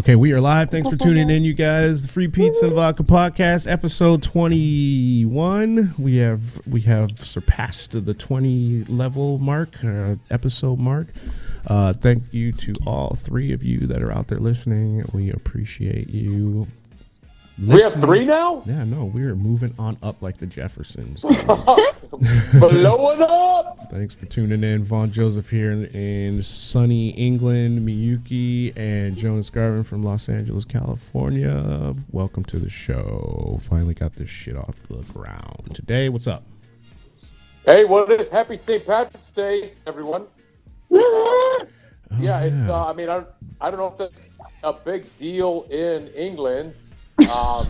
Okay, we are live. Thanks for tuning in, you guys. The Free Pizza and Vodka Podcast, episode 21. We have surpassed the 20 level mark, episode mark. Thank you to all three of you that are out there listening. We appreciate you. We have three now? Yeah, no, we're moving on up like the Jeffersons. Blowing up! Thanks for tuning in. Vaughn Joseph here in sunny England, Miyuki, and Jonas Garvin from Los Angeles, California. Welcome to the show. Finally got this shit off the ground. Today, what's up? Hey, what is Happy St. Patrick's Day, everyone? Yeah, it's, I mean, I don't know if that's a big deal in England. No.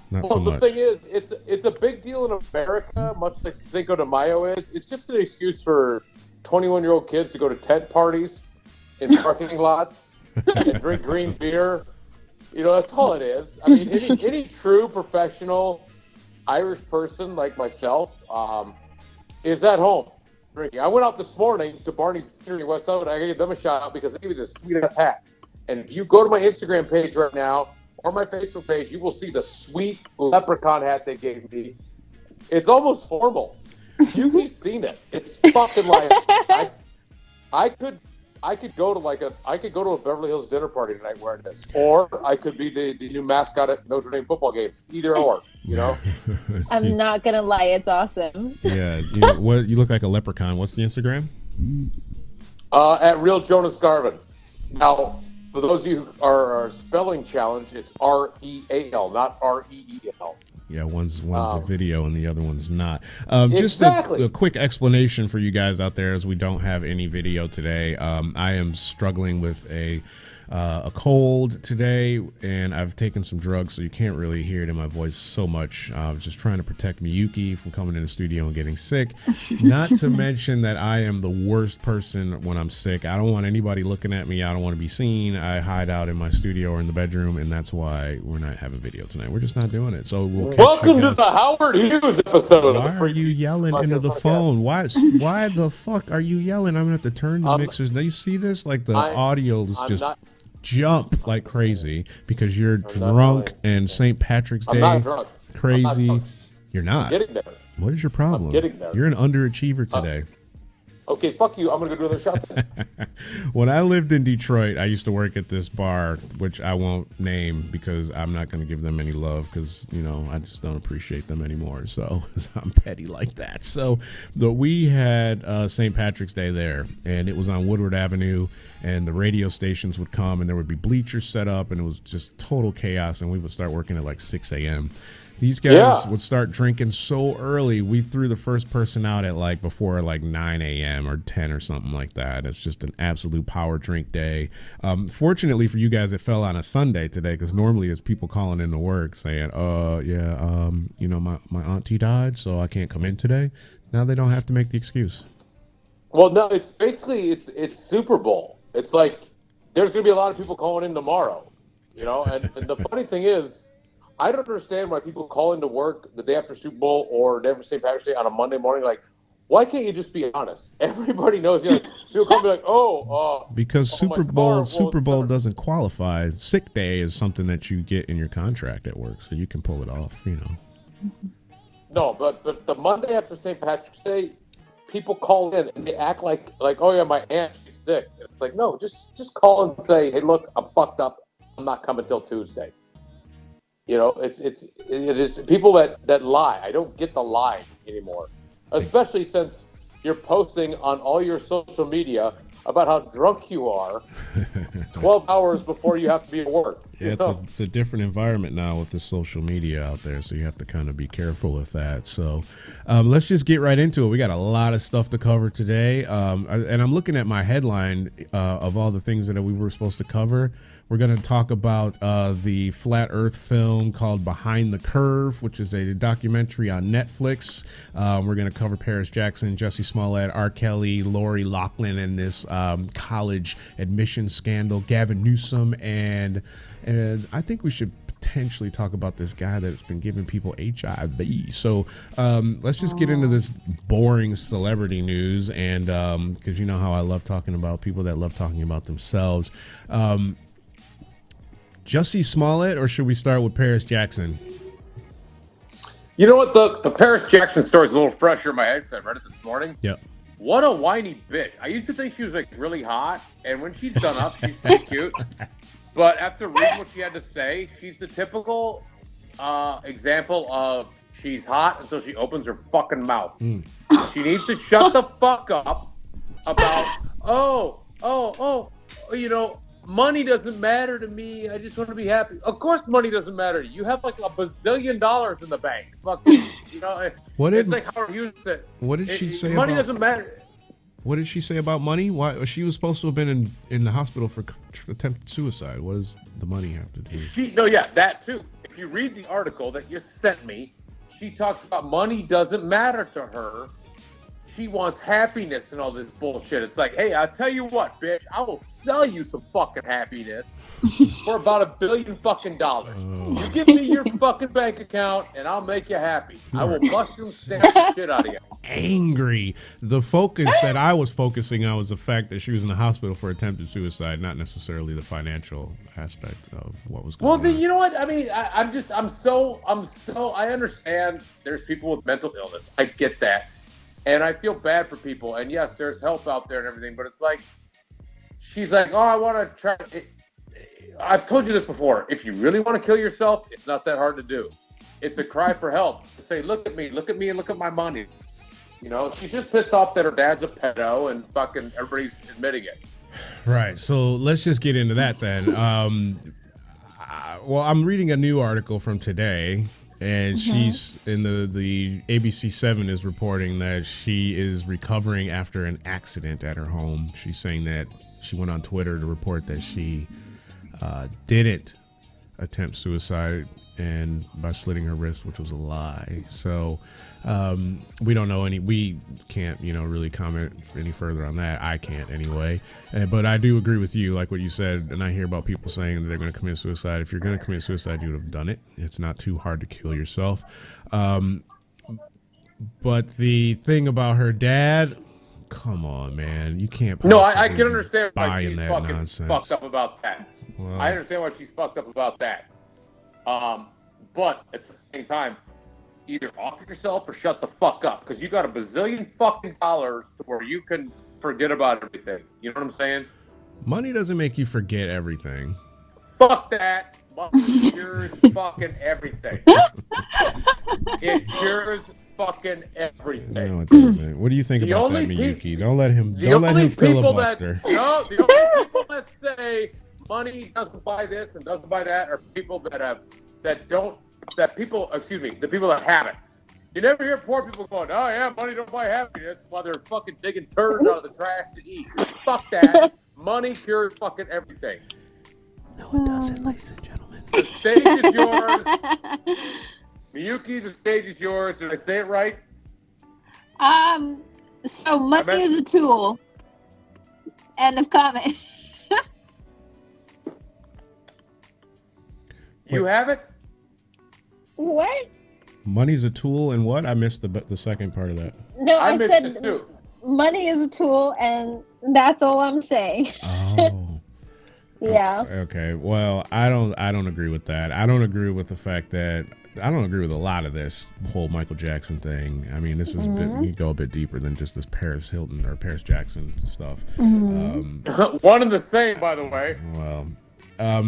Not so much. The thing is, it's a big deal in America, much like Cinco de Mayo is. It's just an excuse for 21-year-old kids to go to tent parties in parking lots and drink green beer. You know, that's all it is. I mean, any true professional Irish person like myself is at home drinking. I went out this morning to Barney's Beer in West Summit. I gave them a shout out because they gave me this sweet-ass hat. And if you go to my Instagram page right now or my Facebook page, you will see the sweet leprechaun hat they gave me. It's almost formal. You've seen it. It's fucking like I could go to a Beverly Hills dinner party tonight wearing this, or I could be the new mascot at Notre Dame football games. Either or, you know. I'm not gonna lie, it's awesome. Yeah, you look like a leprechaun. What's the Instagram? At Real Jonas Garvin. Now, for those of you who are spelling challenged, it's R-E-A-L, not R-E-E-L. Yeah, one's a video and the other one's not. Just exactly. a quick explanation for you guys out there, as we don't have any video today. I am struggling with a cold today, and I've taken some drugs, so you can't really hear it in my voice so much. I was just trying to protect Miyuki from coming in the studio and getting sick. Not to mention that I am the worst person when I'm sick. I don't want anybody looking at me. I don't want to be seen. I hide out in my studio or in the bedroom, and that's why we're not having video tonight. We're just not doing it. So we'll catch Welcome you to guys. the Howard Hughes episode. Why are you yelling into the phone? Why the fuck are you yelling? I'm gonna have to turn the mixers. Now you see this? Like the audio is just jump like crazy because you're drunk and St. Patrick's Day. I'm not drunk. Crazy. You're not. I'm getting there. What is your problem? I'm getting there. You're an underachiever today. Okay, fuck you. I'm going to go do another shot then. When I lived in Detroit, I used to work at this bar, which I won't name because I'm not going to give them any love because, you know, I just don't appreciate them anymore. So I'm petty like that. So we had St. Patrick's Day there, and it was on Woodward Avenue, and the radio stations would come, and there would be bleachers set up, and it was just total chaos, and we would start working at like 6 a.m. These guys would start drinking so early. We threw the first person out at like before like 9 a.m. or 10 or something like that. It's just an absolute power drink day. Fortunately for you guys, it fell on a Sunday today because normally it's people calling into work saying, you know, my auntie died, so I can't come in today. Now they don't have to make the excuse. Well, no, it's basically it's Super Bowl. It's like there's going to be a lot of people calling in tomorrow, you know. And the funny thing is, I don't understand why people call into work the day after Super Bowl or the day after St. Patrick's Day on a Monday morning. Like, why can't you just be honest? Everybody knows. You know, people call me like, because Super Bowl doesn't qualify. Sick day is something that you get in your contract at work, so you can pull it off. You know. No, but the Monday after St. Patrick's Day, people call in and they act like oh yeah, my aunt, she's sick. It's like, no, just call and say, hey, look, I'm fucked up. I'm not coming till Tuesday. You know, it is people that lie. I don't get the lie anymore, especially since you're posting on all your social media about how drunk you are 12 hours before you have to be at work. Yeah, it's a different environment now with the social media out there, so you have to kind of be careful with that. So let's just get right into it. We got a lot of stuff to cover today, and I'm looking at my headline of all the things that we were supposed to cover. We're going to talk about the Flat Earth film called Behind the Curve, which is a documentary on Netflix. We're going to cover Paris Jackson, Jussie Smollett, R. Kelly, Lori Loughlin, and this college admission scandal, Gavin Newsom, and I think we should potentially talk about this guy that's been giving people HIV. So let's just get into this boring celebrity news, and because you know how I love talking about people that love talking about themselves. Jussie Smollett, or should we start with Paris Jackson? You know what? The Paris Jackson story is a little fresher in my head because I read it this morning. Yep. What a whiny bitch. I used to think she was like really hot, and when she's done up, she's pretty cute. But after reading what she had to say, she's the typical example of she's hot until she opens her fucking mouth. She needs to shut the fuck up about, you know, money doesn't matter to me. I just want to be happy. Of course money doesn't matter to you. You have like $1 bazillion in the bank. Fucking, you know, it's like Howard Hughes said. What did she say money about, doesn't matter. What did she say about money? Why she was supposed to have been in the hospital for attempted suicide. What does the money have to do? That too. If you read the article that you sent me, she talks about money doesn't matter to her. She wants happiness and all this bullshit. It's like, hey, I'll tell you what, bitch, I will sell you some fucking happiness for about $1 billion fucking dollars. You give me your fucking bank account and I'll make you happy. I will bust you and stamp the shit out of you. Angry. The focus that I was focusing on was the fact that she was in the hospital for attempted suicide, not necessarily the financial aspect of what was going on. Well, you know what? I mean, I understand there's people with mental illness. I get that. And I feel bad for people. And yes, there's help out there and everything, but it's like, she's like, oh, I want to try. I've told you this before. If you really want to kill yourself, it's not that hard to do. It's a cry for help. To say, look at me, and look at my money. You know, she's just pissed off that her dad's a pedo and fucking everybody's admitting it. Right. So let's just get into that then. Well, I'm reading a new article from today. And she's in the ABC 7 is reporting that she is recovering after an accident at her home. She's saying that she went on Twitter to report that she didn't attempt suicide and by slitting her wrist, which was a lie. So we don't know we can't, really comment any further on that. I can't anyway. But I do agree with you, like what you said, and I hear about people saying that they're going to commit suicide. If you're going to commit suicide, you would have done it. It's not too hard to kill yourself. But the thing about her dad, come on, man, you can't. No, I can understand why she's fucking nonsense. Fucked up about that. Well, I understand why she's fucked up about that. But at the same time, either offer yourself or shut the fuck up, because you got $1 bazillion fucking dollars to where you can forget about everything. You know what I'm saying? Money doesn't make you forget everything. Fuck that. Money cures fucking everything. It cures fucking everything. No, it doesn't. What do you think about that, Miyuki? Don't let him filibuster. The only people that say money doesn't buy this and doesn't buy that are people the people that have it. You never hear poor people going, oh yeah, money don't buy happiness, while they're fucking digging turds out of the trash to eat. Fuck that. Money cures fucking everything. No, it doesn't, ladies and gentlemen. The stage is yours. Miyuki, the stage is yours. Did I say it right? So money is a tool. End of comment. You have it? What? Money's a tool and what? I missed the second part of that. No, I missed said it too. money is a tool, and that's all I'm saying. Oh. Yeah. Okay. Well, I don't agree with that. I don't agree with the fact that I don't agree with a lot of this whole Michael Jackson thing. I mean, this is you go a bit deeper than just this Paris Hilton or Paris Jackson stuff. One and the same, by the way. Well, I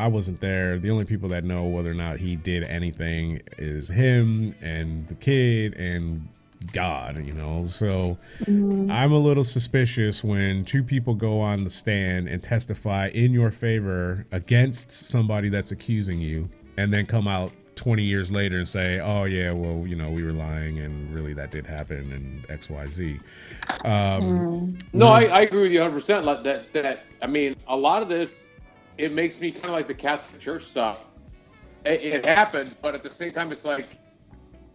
wasn't there. The only people that know whether or not he did anything is him and the kid and God, so I'm a little suspicious when two people go on the stand and testify in your favor against somebody that's accusing you and then come out 20 years later and say, oh yeah, well, we were lying and really that did happen and XYZ. No, I agree with you 100%. Like that, I mean, a lot of this, it makes me kind of like the Catholic Church stuff. It happened, but at the same time, it's like,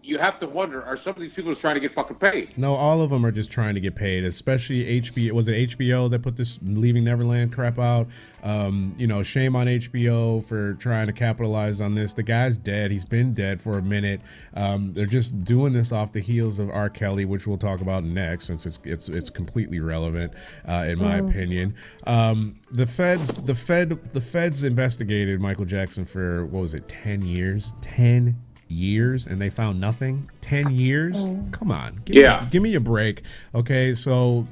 you have to wonder: are some of these people just trying to get fucking paid? No, all of them are just trying to get paid. Especially HBO. Was it HBO that put this Leaving Neverland crap out? Shame on HBO for trying to capitalize on this. The guy's dead. He's been dead for a minute. They're just doing this off the heels of R. Kelly, which we'll talk about next, since it's completely relevant, in my opinion. The feds investigated Michael Jackson for, what was it, 10 years? 10 years, and they found nothing. 10 years? Come on, give me a break. Okay, so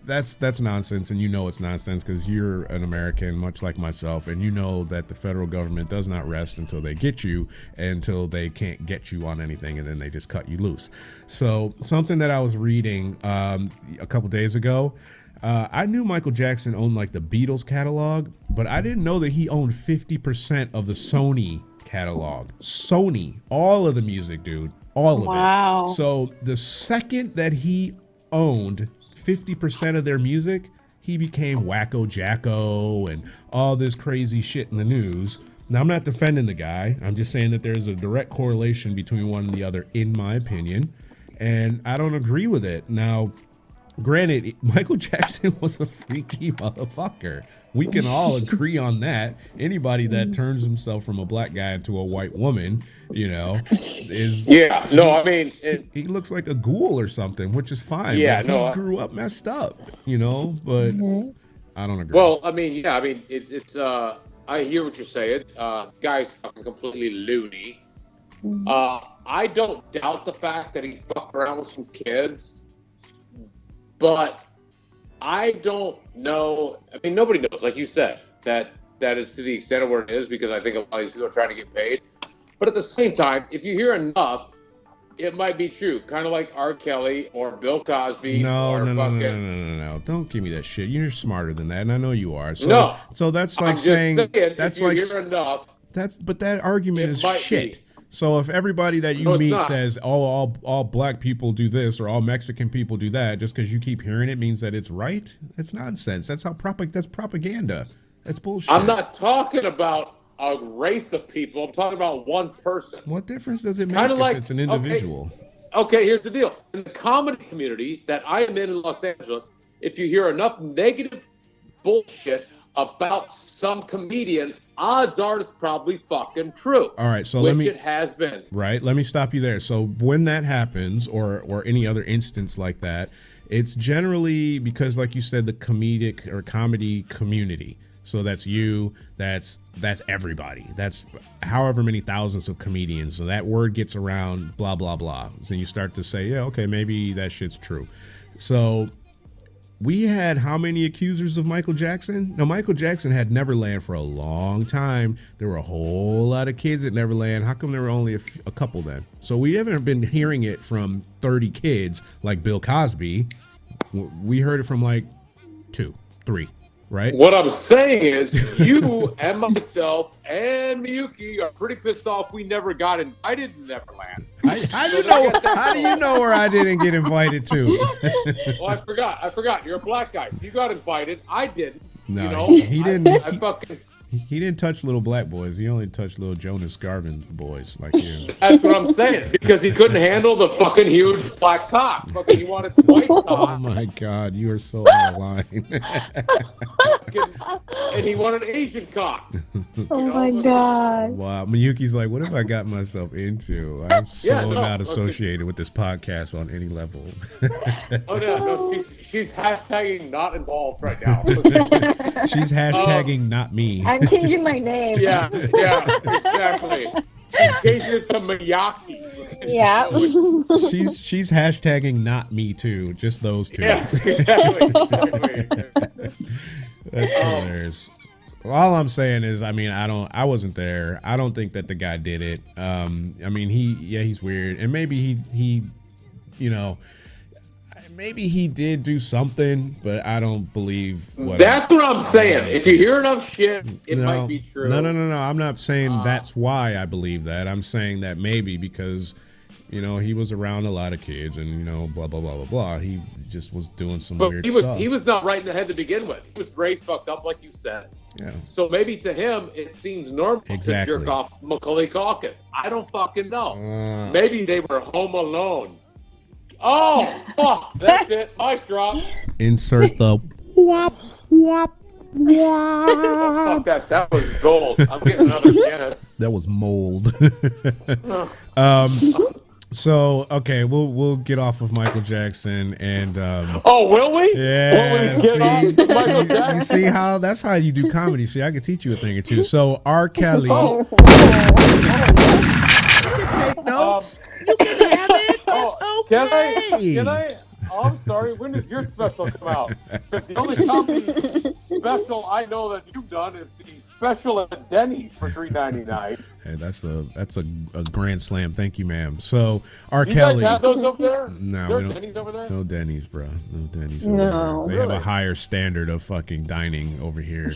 that's nonsense, and you know it's nonsense because you're an American, much like myself, and you know that the federal government does not rest until they get you, until they can't get you on anything, and then they just cut you loose. So something that I was reading a couple days ago, I knew Michael Jackson owned like the Beatles catalog, but I didn't know that he owned 50% of the Sony catalog. Sony, all of the music, dude, all of it. So the second that he owned 50% of their music, he became Wacko Jacko and all this crazy shit in the news. Now, I'm not defending the guy. I'm just saying that there's a direct correlation between one and the other, in my opinion, and I don't agree with it. Now, granted, Michael Jackson was a freaky motherfucker. We can all agree on that. Anybody that turns himself from a black guy into a white woman, is... Yeah, no, I mean... He looks like a ghoul or something, which is fine. Yeah, but he grew up messed up, but I don't agree. Well, it's... I hear what you're saying. Guy's fucking completely loony. I don't doubt the fact that he fucked around with some kids, but... I don't know. I mean, nobody knows, like you said, that is to the extent of where it is, because I think a lot of these people are trying to get paid. But at the same time, if you hear enough, it might be true. Kind of like R. Kelly or Bill Cosby. No. Don't give me that shit. You're smarter than that, and I know you are. So that's like saying that's if you hear enough. But that argument is shit. So if everybody that you meet says, all black people do this or all Mexican people do that, just because you keep hearing it means that it's right? That's nonsense. That's that's propaganda. That's bullshit. I'm not talking about a race of people. I'm talking about one person. What difference does it make if it's an individual? Okay, here's the deal. In the comedy community that I am in Los Angeles, if you hear enough negative bullshit about some comedian, odds are it's probably fucking true. All right, so it has been. Right, let me stop you there. So when that happens, or any other instance like that, it's generally because, like you said, the comedic or comedy community. So that's you, that's everybody. That's however many thousands of comedians. So that word gets around, blah, blah, blah. So you start to say, yeah, okay, maybe that shit's true. So we had how many accusers of Michael Jackson? No, Michael Jackson had Neverland for a long time. There were a whole lot of kids at Neverland. How come there were only a couple then? So we haven't been hearing it from 30 kids like Bill Cosby. We heard it from like 2, 3, right? What I'm saying is you and myself and Miyuki are pretty pissed off we never got invited to Neverland. How do you know where I didn't get invited to? Well, I forgot. You're a black guy. So you got invited. I didn't. No, he didn't. He didn't touch little black boys. He only touched little Jonas Garvin boys like you. That's what I'm saying. Because he couldn't handle the fucking huge black cock. Fucking he wanted white cock. Oh my God, you are so out of line. And he wanted Asian cock. Oh my God. Wow. Miyuki's like, what have I got myself into? I'm not associated with this podcast on any level. Oh no, she's hashtagging not involved right now. She's hashtagging not me. I'm changing my name. Yeah, exactly. She's changing it to Miyaki. Yeah. She's hashtagging not me too. Just those two. Yeah, exactly. That's hilarious. All I'm saying is, I wasn't there. I don't think that the guy did it. He's weird, and maybe he maybe he did do something, but I don't believe That's what I'm saying. If you hear enough shit, it might be true. No. I'm not saying that's why I believe that. I'm saying that maybe because You know, he was around a lot of kids, and you know, blah blah blah blah blah. He just was doing some But weird he was stuff. he was not right in the head to begin with. He was raised fucked up, like you said. Yeah. So maybe to him it seemed normal Exactly. to jerk off Macaulay Culkin. I don't fucking know. Uh, Maybe they were home alone. Oh, fuck! That's it. Mic drop. insert the whop whop Fuck whop. that was gold. I'm getting another Guinness. That was mold. So okay, we'll get off of Michael Jackson and Oh, will we? yeah. Will we get off Michael You Jackson? see how that's how you do comedy. See, I could teach you a thing or two. So R. Kelly, Oh. you can take notes. You can have it. That's Can okay. I? Oh, I'm sorry. When does your special come out? Because the only comedy special I know that you've done is the special at Denny's for $3.99. Hey, that's a grand slam. Thank you, ma'am. So R. You Kelly. guys have those over there? No, There we are don't. Denny's over there? No Denny's, bro. No Denny's. No. Over there. They have Really? a higher standard of fucking dining over here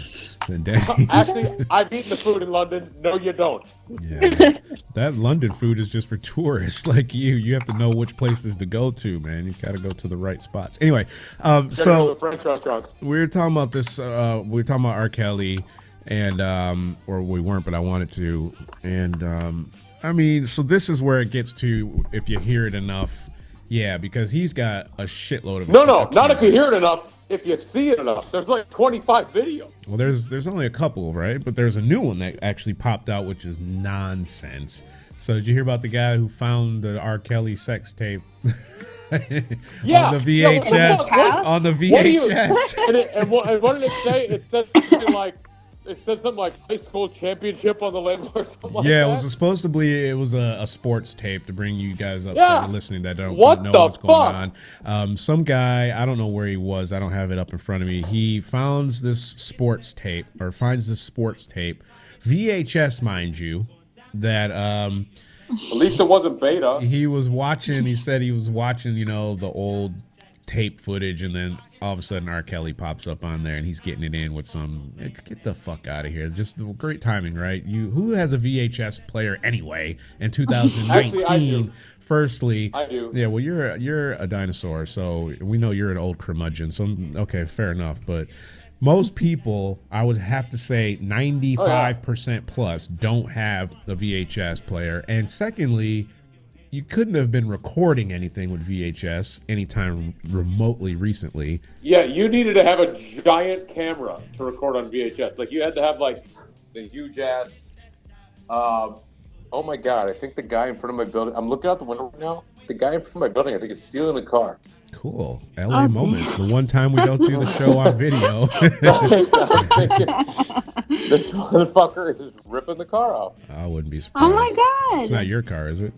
than Denny's. Actually, I've eaten the food in London. No, you don't. Yeah, that London food is just for tourists like you. You have to know which places to go to, man. You got to go to the right spots. Anyway, Gotta go to so the French restaurants. we were talking about this. We were talking about R. Kelly, and or we weren't, but I wanted to. And I mean, so this is where it gets to if you hear it enough. Yeah, because he's got a shitload of No, not if you hear it enough. If you see it enough. There's like 25 videos. Well, there's only a couple, right? But there's a new one that actually popped out, which is nonsense. So did you hear about the guy who found the R. Kelly sex tape? Yeah. On the Yeah, VHS. what- On the What do you- VHS. And what did it say? It said something like high school championship on the label or something like Yeah, that. it was supposedly a sports tape to bring you guys up Yeah. that are listening that don't What know the what's going fuck? on. Some guy, I don't know where he was. I don't have it up in front of me. He finds this sports tape, VHS, mind you, that At least it wasn't beta. he was watching. He said he was watching, the old tape footage, and then all of a sudden R. Kelly pops up on there, and he's getting it in with some. Get the fuck out of here! Just great timing, right? Who has a VHS player anyway in 2019? Actually, I do. Firstly, I do. Yeah, well, you're a dinosaur, so we know you're an old curmudgeon. So okay, fair enough, but. Most people, I would have to say 95% plus, don't have a VHS player. And secondly, you couldn't have been recording anything with VHS anytime remotely recently. Yeah, you needed to have a giant camera to record on VHS. Like you had to have like the huge ass. Oh my god! I think the guy in front of my building. I'm looking out the window right now. The guy in front of my building, I think, is stealing a car. Cool. LA moments. The one time we don't do the show on video. This motherfucker is just ripping the car off. I wouldn't be surprised. Oh my god! It's not your car, is it?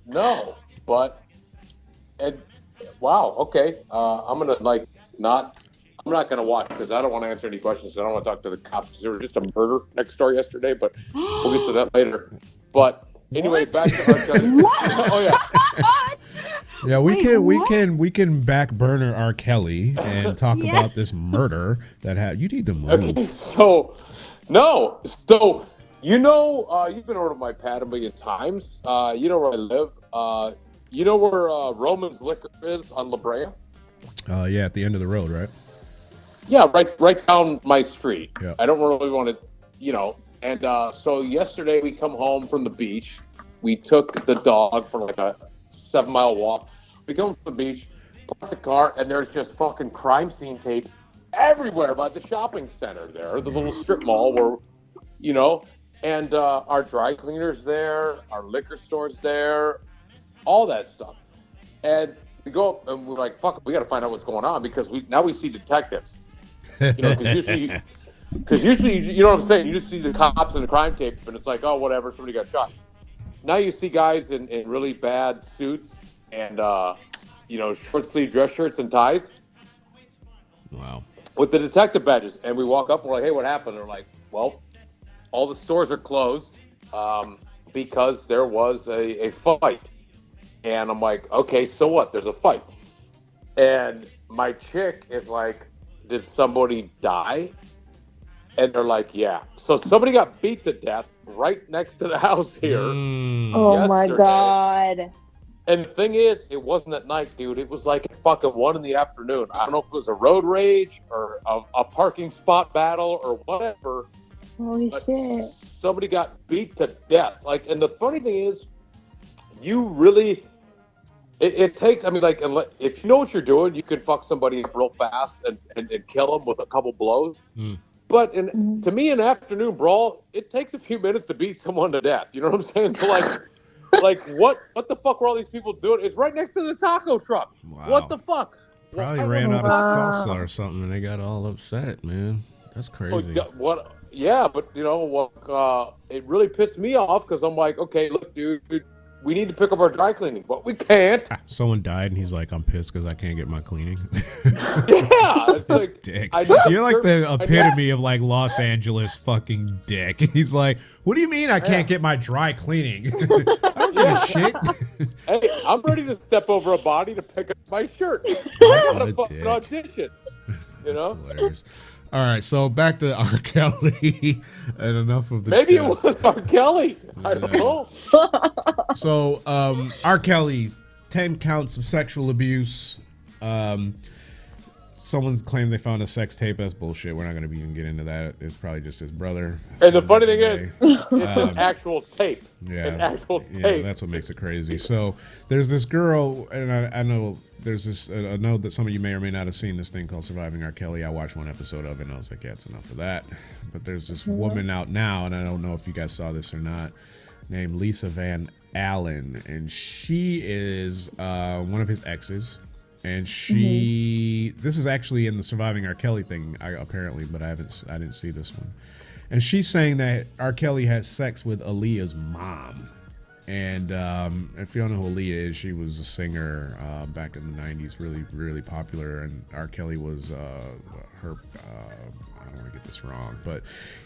No, but wow. Okay, I'm gonna I'm not gonna watch because I don't want to answer any questions. I don't want to talk to the cops. There was just a murder next door yesterday, but we'll get to that later. But anyway, back to R. Kelly. Oh yeah. Yeah, we Wait, can back burner R. Kelly and talk about this murder that happened. You need to move. Okay, so you've been over to my pad a million times. You know where I live. You know where Roman's Liquor is on La Brea? Yeah, at the end of the road, right? Yeah, right down my street. Yeah. I don't really want to, And so yesterday we come home from the beach. We took the dog for like a 7-mile walk. We come from the beach, park the car, and there's just fucking crime scene tape everywhere by the shopping center there, the little strip mall where, and our dry cleaner's there, our liquor store's there, all that stuff. And we go up and we're like, fuck, we got to find out what's going on because we see detectives. Because usually, you know what I'm saying? You just see the cops and the crime tape, and it's like, oh, whatever, somebody got shot. Now you see guys in really bad suits and, short sleeve dress shirts and ties. Wow. With the detective badges. And we walk up and we're like, hey, what happened? They're like, well, all the stores are closed because there was a fight. And I'm like, okay, so what? There's a fight. And my chick is like, did somebody die? And they're like, yeah. So somebody got beat to death right next to the house here. Oh my yesterday. God. And the thing is, it wasn't at night, dude. It was like at fucking 1 in the afternoon. I don't know if it was a road rage or a parking spot battle or whatever. Holy But shit. somebody got beat to death. Like, and the funny thing is, you really, it takes. I mean, like, if you know what you're doing, you can fuck somebody up real fast and kill them with a couple blows. But to me, an afternoon brawl, it takes a few minutes to beat someone to death. You know what I'm saying? So like what the fuck were all these people doing? It's right next to the taco truck. Wow. What the fuck? Probably ran out of salsa or something, and they got all upset, man. That's crazy. What? Yeah, but you know what? It really pissed me off because I'm like, okay, look, dude, we need to pick up our dry cleaning, but we can't. Someone died, and he's like, I'm pissed because I can't get my cleaning. Yeah, it's like, dick. You're like the epitome of like Los Angeles fucking dick. He's like, what do you mean I can't get my dry cleaning? I don't give a shit. Hey, I'm ready to step over a body to pick up my shirt. I'm on a fucking audition. You know? Hilarious. All right, so back to R. Kelly, and enough of the. Maybe it was R. Kelly. I don't know. So, R. Kelly, 10 counts of sexual abuse. Someone's claimed they found a sex tape. That's bullshit. We're not going to even get into that. It's probably just his brother. And the funny thing is, it's an actual tape. Yeah, an actual tape. Yeah, that's what makes it crazy. So there's this girl, and I know there's this. I know that some of you may or may not have seen this thing called Surviving R. Kelly. I watched one episode of it, and I was like, yeah, it's enough of that. But there's this woman out now, and I don't know if you guys saw this or not, named Lisa Van Allen, and she is one of his exes. And she, this is actually in the Surviving R. Kelly thing, apparently, but I didn't see this one. And she's saying that R. Kelly has sex with Aaliyah's mom. And if you don't know who Aaliyah is, she was a singer back in the 90s, really, really popular. And R. Kelly was her, I don't want to get this wrong, but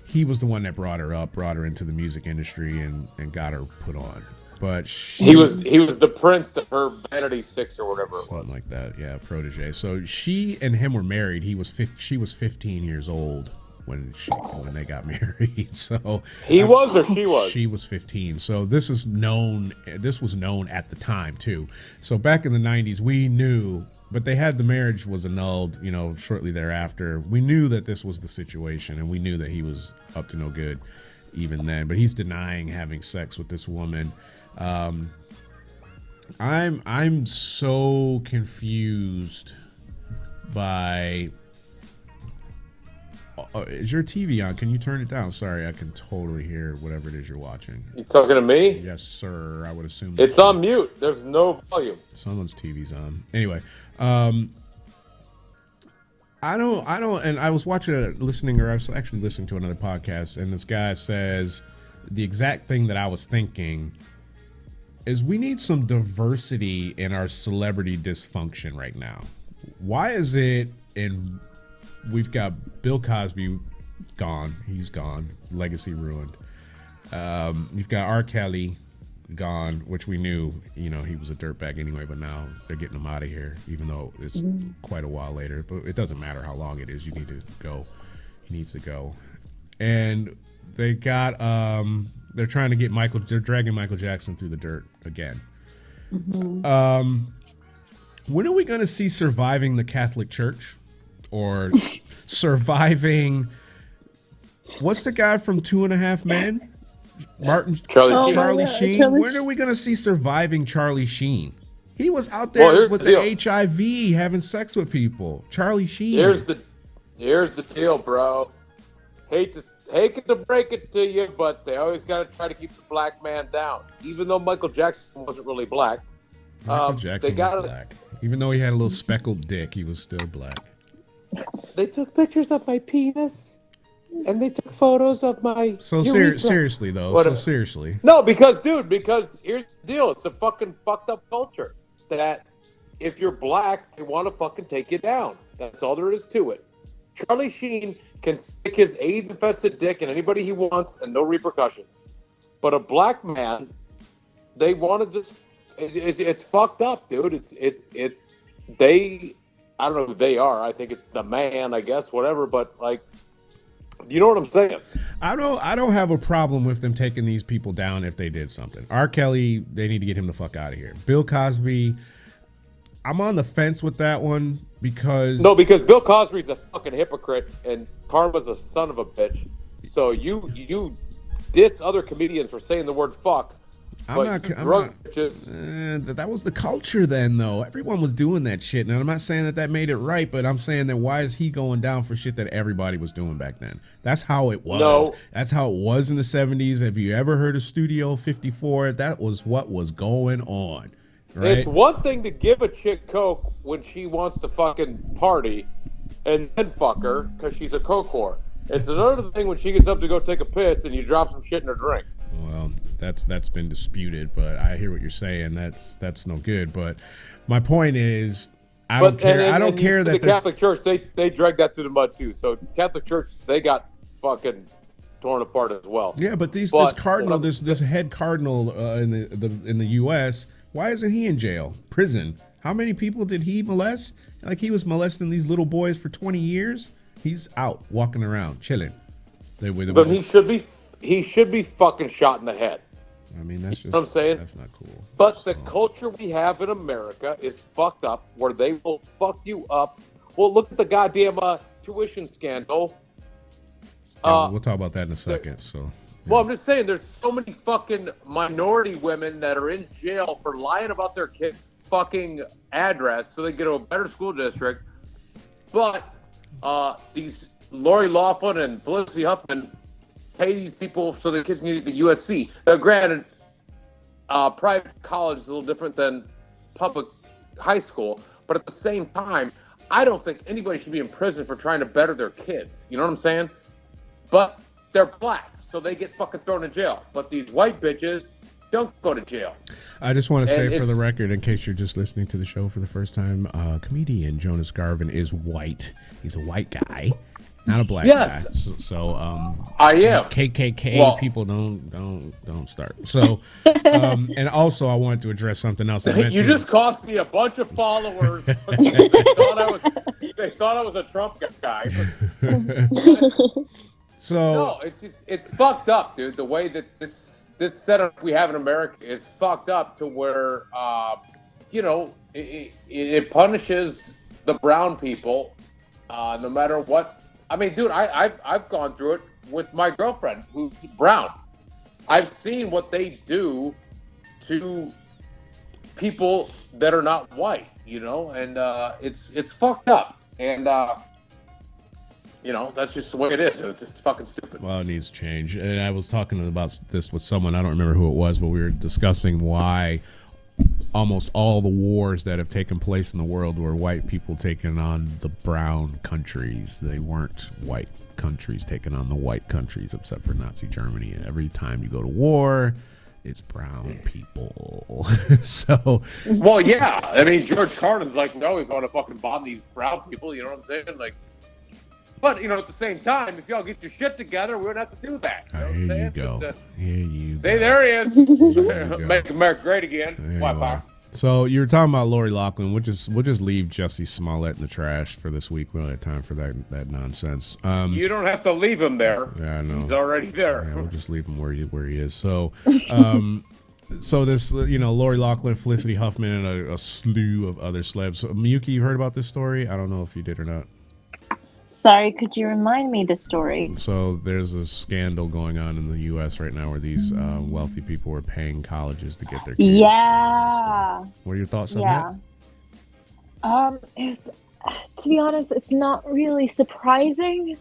he was the one that brought her into the music industry and got her put on. But he was the prince to her Vanity 6 or whatever it was. Something like that, yeah, protege. So she and him were married. She was 15 years old when they got married. So he was or she was? She was 15. So this was known at the time too. So back in the 90s, we knew, but they had the marriage was annulled, shortly thereafter. We knew that this was the situation, and we knew that he was up to no good even then. But he's denying having sex with this woman. I'm so confused by. Is your TV on? Can you turn it down? Sorry, I can totally hear whatever it is you're watching. You talking to me? Yes, sir. I would assume it's on mute. There's no volume. Someone's TV's on. Anyway, I don't. And I was I was actually listening to another podcast, and this guy says the exact thing that I was thinking. Is we need some diversity in our celebrity dysfunction right now. Why is it we've got Bill Cosby gone. He's gone. Legacy ruined. You've got R. Kelly gone, which we knew, he was a dirtbag anyway, but now they're getting him out of here, even though it's quite a while later. But it doesn't matter how long it is. You need to go. He needs to go. And they got... they're trying to get they're dragging Michael Jackson through the dirt again. When are we going to see Surviving the Catholic Church? Or Surviving, what's the guy from 2.5 Men? Charlie Sheen. When are we going to see Surviving Charlie Sheen? He was out there with the HIV having sex with people. Charlie Sheen. Here's the deal, bro. Hate to break it to you, but they always got to try to keep the black man down. Even though Michael Jackson wasn't really black. Michael Jackson was black. Even though he had a little speckled dick, he was still black. They took pictures of my penis, and they took photos of my seriously, though. Seriously. No, because here's the deal. It's a fucking fucked up culture that if you're black, they want to fucking take you down. That's all there is to it. Charlie Sheen can stick his AIDS-infested dick in anybody he wants and no repercussions. But a black man, they want to just... It's fucked up, dude. It's they... I don't know who they are. I think it's the man, I guess, whatever. But, like, You know what I'm saying? I don't have a problem with them taking these people down if they did something. R. Kelly, they need to get him the fuck out of here. Bill Cosby, I'm on the fence with that one because Bill Cosby's a fucking hypocrite and Karma's a son of a bitch. So you diss other comedians for saying the word fuck. That was the culture then, though. Everyone was doing that shit. Now, I'm not saying that made it right, but I'm saying that why is he going down for shit that everybody was doing back then? That's how it was. No. That's how it was in the 70s. Have you ever heard of Studio 54? That was what was going on. Right? It's one thing to give a chick coke when she wants to fucking party and then fuck her because she's a coke whore. It's another thing when she gets up to go take a piss and you drop some shit in her drink. Well, that's been disputed, but I hear what you're saying. That's no good. But my point is, I don't care that the Catholic Church they dragged that through the mud too. So Catholic Church they got fucking torn apart as well. Yeah, but this cardinal, this head cardinal in the U.S. Why isn't he in jail, prison? How many people did he molest? Like he was molesting these little boys for 20 years. He's out walking around chilling. But he should be fucking shot in the head. I mean, that's just, you know what I'm saying? That's not cool. But the culture we have in America is fucked up where they will fuck you up. Well, look at the goddamn tuition scandal. We'll talk about that in a second. So, yeah. Well, I'm just saying there's so many fucking minority women that are in jail for lying about their kids' fucking address so they get to a better school district. But these Lori Loughlin and Felicity Huffman pay these people so their kids can get to USC. Now, granted, private college is a little different than public high school, but at the same time, I don't think anybody should be in prison for trying to better their kids. You know what I'm saying? But they're black, so they get fucking thrown in jail. But these white bitches don't go to jail. I just want to say for the record, in case you're just listening to the show for the first time, comedian Jonas Garvin is white. He's a white guy. Not a black guy. So I am. KKK people don't start. So and also I wanted to address something else. You just cost me a bunch of followers. They thought I was a Trump guy. So no, it's fucked up, dude. The way that this setup we have in America is fucked up to where it punishes the brown people no matter what. I mean, dude, I've gone through it with my girlfriend who's brown. I've seen what they do to people that are not white, and it's fucked up. And that's just the way it is. It's fucking stupid. Well, it needs to change. And I was talking about this with someone, I don't remember who it was, but we were discussing why almost all the wars that have taken place in the world were white people taking on the brown countries. They weren't white countries taking on the white countries, except for Nazi Germany. And every time you go to war, it's brown people. So, well, yeah. I mean, George Carlin's like, no, he's going to fucking bomb these brown people. You know what I'm saying? Like, but at the same time, if y'all get your shit together, we wouldn't have to do that. Here you go. See, there he is. Make America great again. Why, so you were talking about Lori Loughlin. We'll just leave Jussie Smollett in the trash for this week. We don't have time for that nonsense. You don't have to leave him there. Yeah, I know. He's already there. Yeah, we'll just leave him where he is. So, so this, Lori Loughlin, Felicity Huffman, and a slew of other celebs. So, Miyuki, you heard about this story? I don't know if you did or not. Sorry, could you remind me the story? So there's a scandal going on in the U.S. right now where these wealthy people are paying colleges to get their kids. Yeah. What are your thoughts on that? To be honest, it's not really surprising.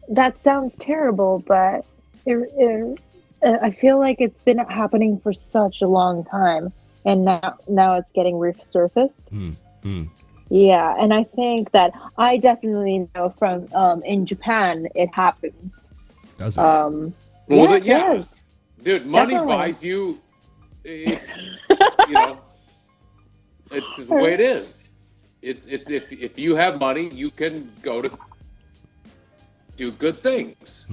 That sounds terrible, but I feel like it's been happening for such a long time, and now it's getting resurfaced. Yeah, and I think that I definitely know from in Japan it happens. Does it? It does. Dude, money buys you. It's it's the way it is. It's if you have money, you can go to do good things.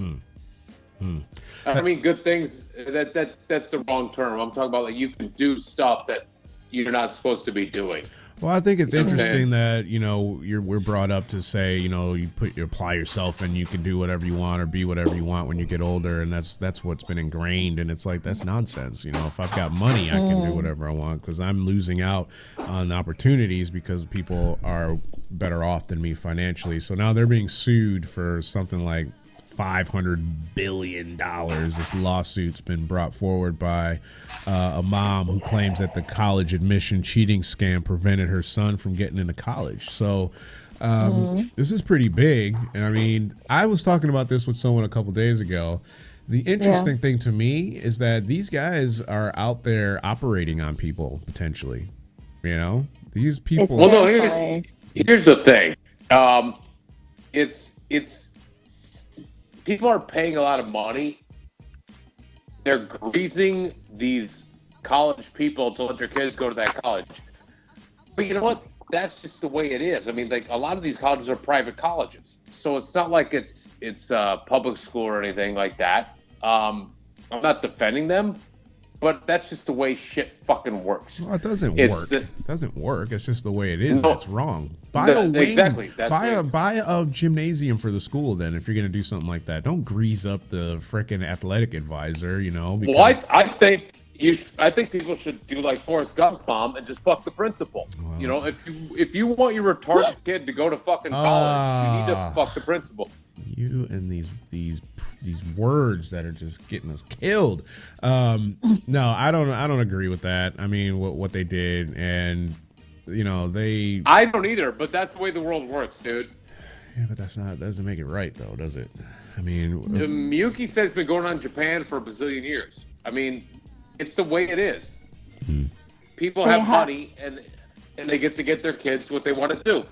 I mean, good things. That's the wrong term. I'm talking about like you can do stuff that you're not supposed to be doing. Well, I think it's You know what I'm interesting saying? that we're brought up to say you apply yourself and you can do whatever you want or be whatever you want when you get older, and that's what's been ingrained, and it's like that's nonsense. If I've got money, I can do whatever I want because I'm losing out on opportunities because people are better off than me financially. So now they're being sued for something like $500 billion. This lawsuit's been brought forward by a mom who claims that the college admission cheating scam prevented her son from getting into college. So this is pretty big. And I mean, I was talking about this with someone a couple days ago. The interesting thing to me is that these guys are out there operating on people potentially. These people. It's Well, no. terrifying. Here's the thing. It's people are paying a lot of money. They're greasing these college people to let their kids go to that college. But you know what? That's just the way it is. I mean, like a lot of these colleges are private colleges, so it's not like it's public school or anything like that. I'm not defending them, but that's just the way shit fucking works. Well, it doesn't work. It doesn't work. It's just the way it is. No, it's wrong. Buy a wing. Exactly. Buy a gymnasium for the school. Then, if you're gonna do something like that, don't grease up the frickin' athletic advisor. Because... Well, I think I think people should do like Forrest Gump's mom and just fuck the principal. Well, If you want your retarded kid to go to fucking college, you need to fuck the principal. You and these words that are just getting us killed. No, I don't agree with that. I mean, what they did, and they. I don't either, but that's the way the world works, dude. Yeah, but that doesn't make it right, though, does it? I mean, Miyuki said it's been going on in Japan for a bazillion years. I mean, it's the way it is. People have money, and they get to get their kids what they want to do.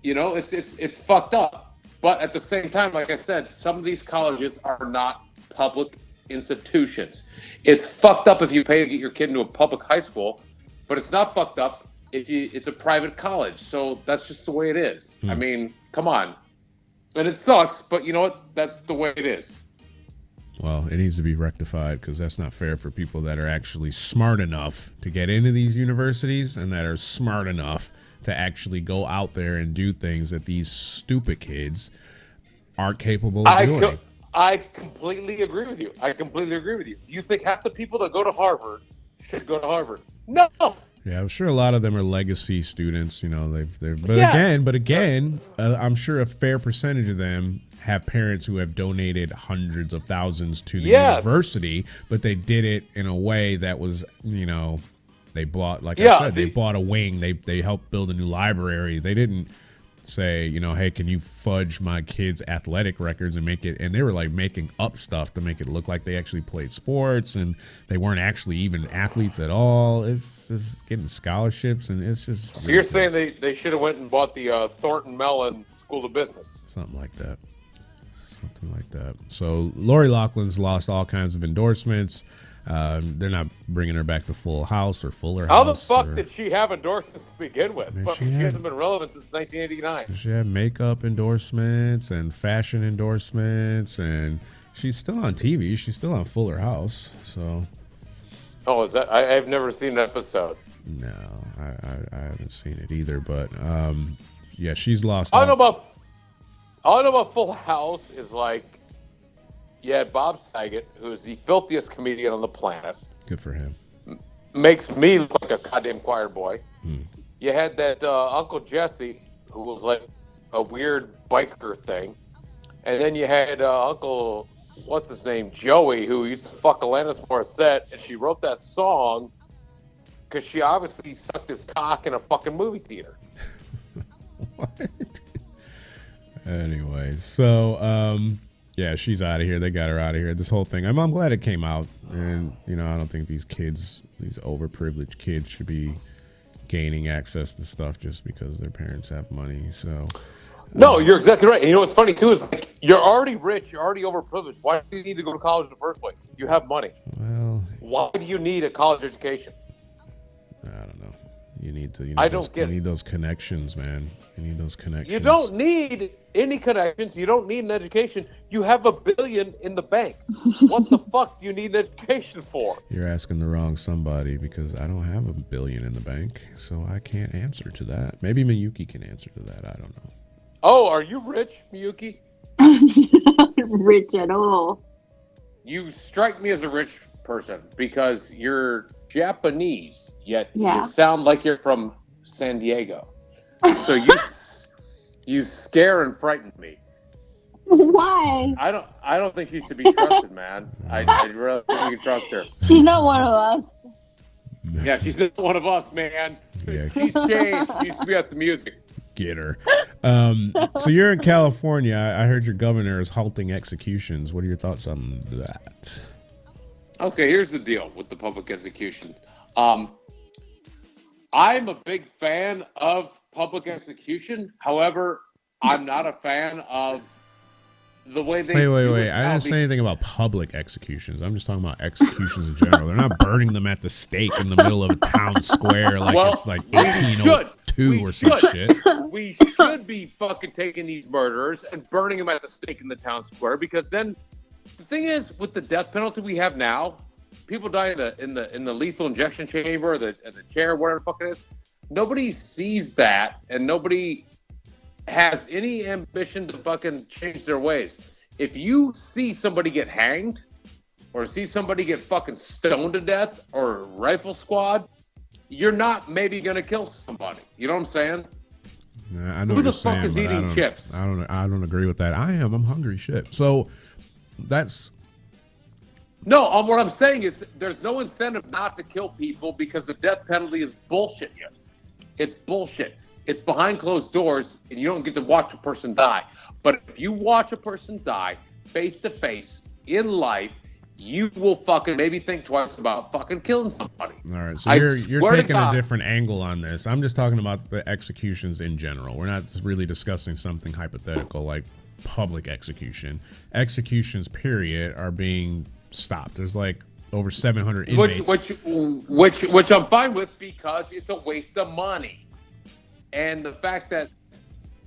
It's fucked up. But at the same time, like I said, some of these colleges are not public institutions. It's fucked up if you pay to get your kid into a public high school, but it's not fucked up if it's a private college. So that's just the way it is. I mean, come on. And it sucks, but you know what? That's the way it is. Well, it needs to be rectified because that's not fair for people that are actually smart enough to get into these universities and that are smart enough to actually go out there and do things that these stupid kids aren't capable of doing. I completely agree with you. Do you think half the people that go to Harvard should go to Harvard? No. Yeah, I'm sure a lot of them are legacy students. But Yes. again, I'm sure a fair percentage of them have parents who have donated hundreds of thousands to the university, but they did it in a way that was, they bought, I said, they bought a wing. They helped build a new library. They didn't say, hey, can you fudge my kids' athletic records and make it? And they were like making up stuff to make it look like they actually played sports and they weren't actually even athletes at all. It's just getting scholarships and it's just. So you're saying they should have went and bought the Thornton Mellon School of Business? Something like that. So Lori Loughlin's lost all kinds of endorsements. They're not bringing her back to Full House or Fuller House. How the fuck did she have endorsements to begin with? Man, But she she had- hasn't been relevant since 1989. She had makeup endorsements and fashion endorsements, and she's still on TV. She's still on Fuller House. So Oh, is that? I've never seen an episode. no, I haven't seen it either. But yeah, she's lost. All I know about Full House is like you had Bob Saget, who is the filthiest comedian on the planet. Good for him. Makes me look like a goddamn choir boy. You had that Uncle Jesse, who was like a weird biker thing. And then you had Uncle, what's his name, Joey, who used to fuck Alanis Morissette. And she wrote that song because she obviously sucked his cock in a fucking movie theater. What? Anyway, so yeah, she's out of here. They got her out of here. This whole thing. I'm glad it came out, and I don't think these overprivileged kids, should be gaining access to stuff just because their parents have money. So No, you're exactly right. And you know what's funny too is like you're already rich, you're already overprivileged. Why do you need to go to college in the first place? You have money. well, Why do you need a college education? I don't know. You need I don't get you need those connections, man. You need those connections. You don't need any connections. You don't need an education. You have $1 billion in the bank. What the fuck do you need an education for? You're asking the wrong somebody because I don't have $1 billion in the bank, so I can't answer to that. Maybe Miyuki can answer to that. I don't know. Oh, are you rich, Miyuki? Not rich at all. You strike me as a rich person because you're Japanese, yet you sound like you're from San Diego. So you scare and frighten me. Why? I don't think she's to be trusted, man. I really think we can trust her. She's not one of us. Yeah, she's not one of us, man. Yeah. She's changed. She used to be at the music. Get her. So you're in California. I heard your governor is halting executions. What are your thoughts on that? Okay, here's the deal with the public execution. I'm a big fan of public execution. However, I'm not a fan of the way they Wait. I didn't say anything about public executions. I'm just talking about executions in general. They're not burning them at the stake in the middle of a town square like it's like 1802 or some shit. We should be fucking taking these murderers and burning them at the stake in the town square, because then the thing is, with the death penalty we have now, people die in the lethal injection chamber or the chair, whatever the fuck it is. Nobody sees that, and nobody has any ambition to fucking change their ways. If you see somebody get hanged, or see somebody get fucking stoned to death, or rifle squad, you're not maybe gonna kill somebody. You know what I'm saying? Yeah, I know Who what the you're fuck saying, is but eating chips? I don't agree with that. I'm hungry shit. So that's No, what I'm saying is there's no incentive not to kill people, because the death penalty is bullshit here. It's bullshit. It's behind closed doors, and you don't get to watch a person die. But if you watch a person die face to face in life, you will fucking maybe think twice about fucking killing somebody. all right. So you're taking a different angle on this. I'm just talking about the executions in general. We're not really discussing something hypothetical like public execution. Executions, period, are being stopped. There's like over 700 inmates. Which I'm fine with, because it's a waste of money. And the fact that,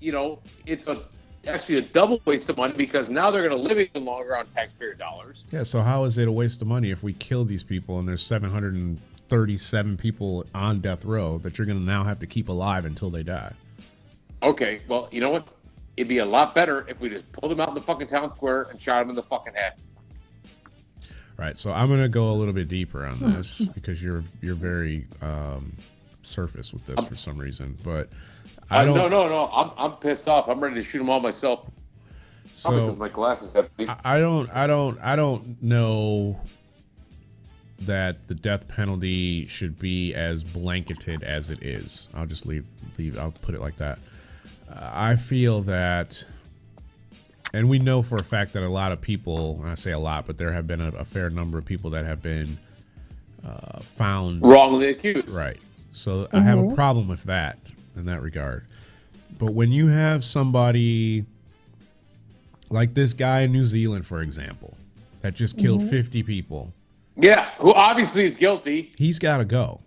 it's actually a double waste of money, because now they're going to live even longer on taxpayer dollars. Yeah, so how is it a waste of money if we kill these people and there's 737 people on death row that you're going to now have to keep alive until they die? Okay, well, you know what? It'd be a lot better if we just pulled them out in the fucking town square and shot them in the fucking head. Right, so I'm going to go a little bit deeper on this because you're very surface with this for some reason, but I don't. No. I'm pissed off. I'm ready to shoot them all myself. So because my glasses have. I don't know that the death penalty should be as blanketed as it is. I'll just leave. I'll put it like that. I feel that, and we know for a fact that a lot of people, and I say a lot, but there have been a fair number of people that have been found wrongly accused. Right. So I have a problem with that in that regard. But when you have somebody like this guy in New Zealand, for example, that just killed 50 people. Yeah, who obviously is guilty. He's got to go.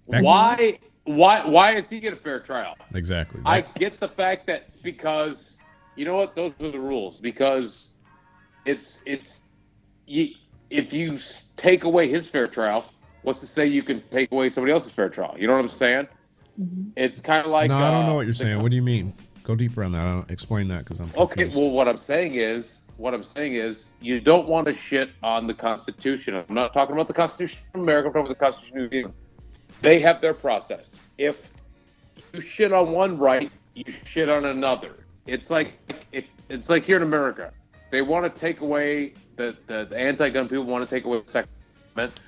Why does he get a fair trial? Exactly. I get the fact that, because you know what, those are the rules. Because if you take away his fair trial, what's to say you can take away somebody else's fair trial? You know what I'm saying? It's kind of like. No, I don't know what you're saying. What do you mean? Go deeper on that. I don't explain that because I'm confused. Okay. Well, what I'm saying is, you don't want to shit on the Constitution. I'm not talking about the Constitution of America. I'm talking about the Constitution of New Zealand. They have their process. If you shit on one right, you shit on another. It's like here in America, they want to take away the anti-gun people want to take away the Second Amendment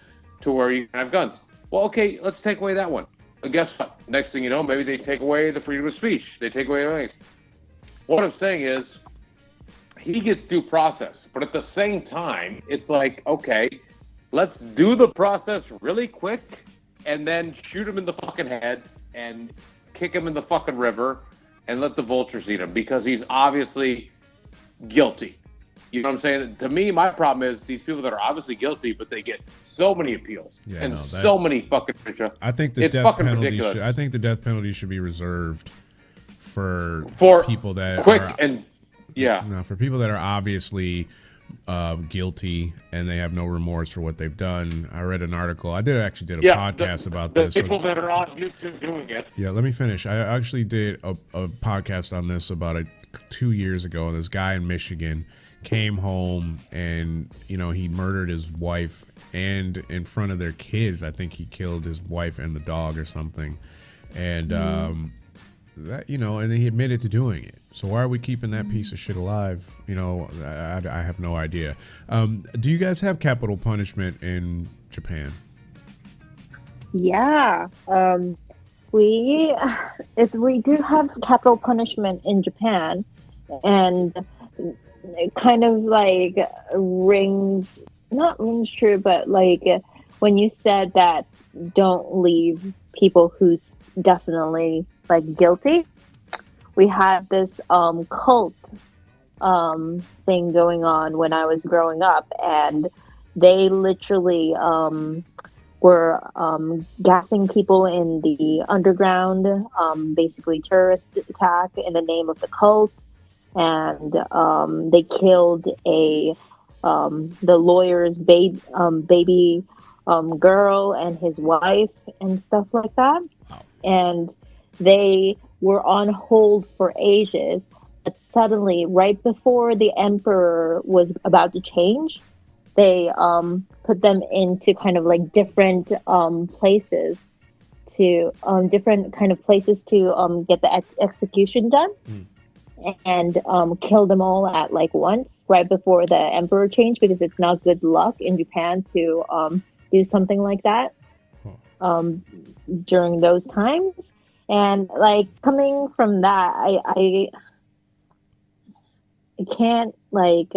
to where you can have guns. Well, okay, let's take away that one. And guess what? Next thing you know, maybe they take away the freedom of speech. They take away things. What I'm saying is, he gets due process. But at the same time, it's like, okay, let's do the process really quick and then shoot him in the fucking head and kick him in the fucking river and let the vultures eat him, because he's obviously guilty. You know what I'm saying? To me, my problem is these people that are obviously guilty, but they get so many appeals and so many fucking. I think the it's death fucking penalty. ridiculous. I think the death penalty should be reserved for people that quick are, and yeah, no, for people that are obviously guilty and they have no remorse for what they've done. I read an article. I actually did a podcast about this. The people that are on YouTube doing it. Yeah, let me finish. I actually did a podcast on this about 2 years ago. And this guy in Michigan came home and, you know, he murdered his wife, and in front of their kids, I think he killed his wife and the dog or something. And that, you know, and he admitted to doing it. So why are we keeping that piece of shit alive? You know, I have no idea. Do you guys have capital punishment in Japan? Yeah. We do have capital punishment in Japan, and it kind of like not rings true, but like when you said that don't leave people who's definitely like guilty. We had this cult thing going on when I was growing up, and they literally were gassing people in the underground, basically terrorist attack in the name of the cult, and they killed the lawyer's baby girl and his wife and stuff like that. Wow. And they were on hold for ages, but suddenly, right before the emperor was about to change, they put them into kind of like different places to different kind of places to get the execution done, and kill them all at like once right before the emperor changed, because it's not good luck in Japan to do something like that during those times. And like coming from that, I can't like